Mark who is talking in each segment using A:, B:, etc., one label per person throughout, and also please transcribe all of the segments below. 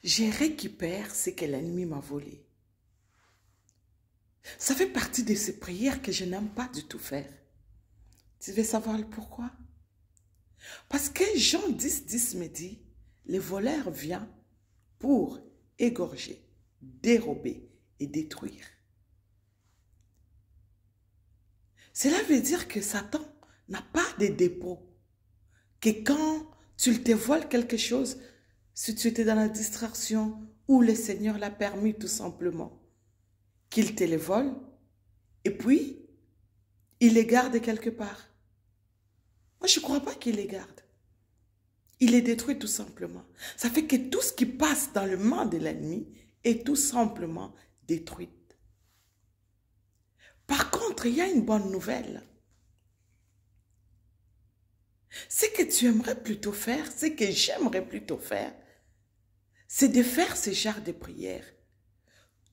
A: J'ai récupéré ce que l'ennemi m'a volé. Ça fait partie de ces prières que je n'aime pas du tout faire. Tu veux savoir le pourquoi? Parce que Jean 10, 10 me dit, le voleur vient pour égorger, dérober et détruire. Cela veut dire que Satan n'a pas de dépôt. Que quand tu te voles quelque chose, si tu étais dans la distraction ou le Seigneur l'a permis tout simplement, qu'il te les vole et puis il les garde quelque part. Moi, je ne crois pas qu'il les garde. Il les détruit tout simplement. Ça fait que tout ce qui passe dans le monde de l'ennemi est tout simplement détruit. Par contre, il y a une bonne nouvelle. Ce que tu aimerais plutôt faire, ce que j'aimerais plutôt faire, c'est de faire ce genre de prière.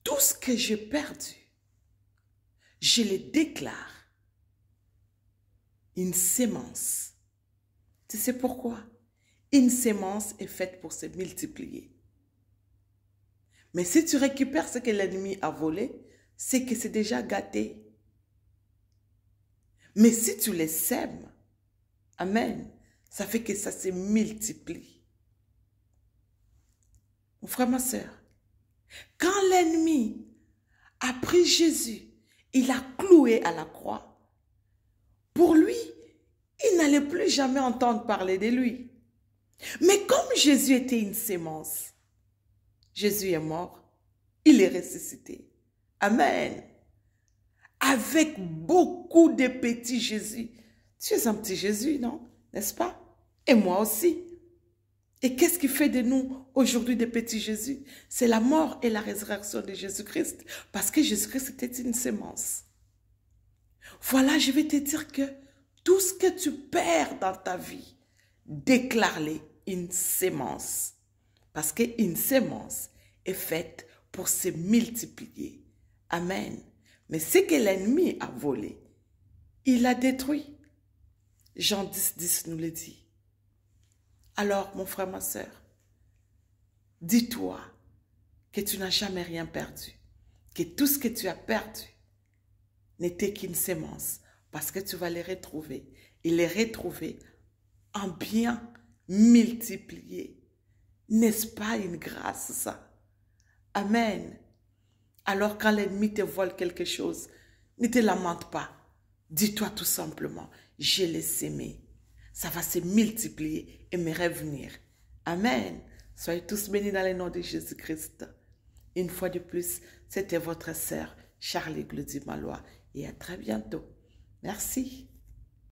A: Tout ce que j'ai perdu, je le déclare une sémence. Tu sais pourquoi? Une sémence est faite pour se multiplier. Mais si tu récupères ce que l'ennemi a volé, c'est que c'est déjà gâté. Mais si tu les sèmes, amen, ça fait que ça se multiplie. Mon frère, ma soeur, quand l'ennemi a pris Jésus, il l'a cloué à la croix, pour lui, il n'allait plus jamais entendre parler de lui. Mais comme Jésus était une sémence, Jésus est mort, il est ressuscité. Amen. Avec beaucoup de petits Jésus. Tu es un petit Jésus, non? N'est-ce pas? Et moi aussi. Et qu'est-ce qui fait de nous aujourd'hui des petits Jésus? C'est la mort et la résurrection de Jésus-Christ. Parce que Jésus-Christ était une sémence. Voilà, je vais te dire que tout ce que tu perds dans ta vie, déclare-le une sémence. Parce qu'une sémence est faite pour se multiplier. Amen. Mais ce que l'ennemi a volé, il l'a détruit. Jean 10, 10 nous le dit. Alors, mon frère, ma soeur, dis-toi que tu n'as jamais rien perdu. Que tout ce que tu as perdu n'était qu'une sémence. Parce que tu vas les retrouver. Et les retrouver en bien multiplié. N'est-ce pas une grâce, ça? Amen. Alors quand l'ennemi te vole quelque chose, ne te lamente pas. Dis-toi tout simplement, je l'ai sémé. Ça va se multiplier et me revenir. Amen. Soyez tous bénis dans le nom de Jésus-Christ. Une fois de plus, c'était votre sœur Charlie Glody Malois et à très bientôt. Merci.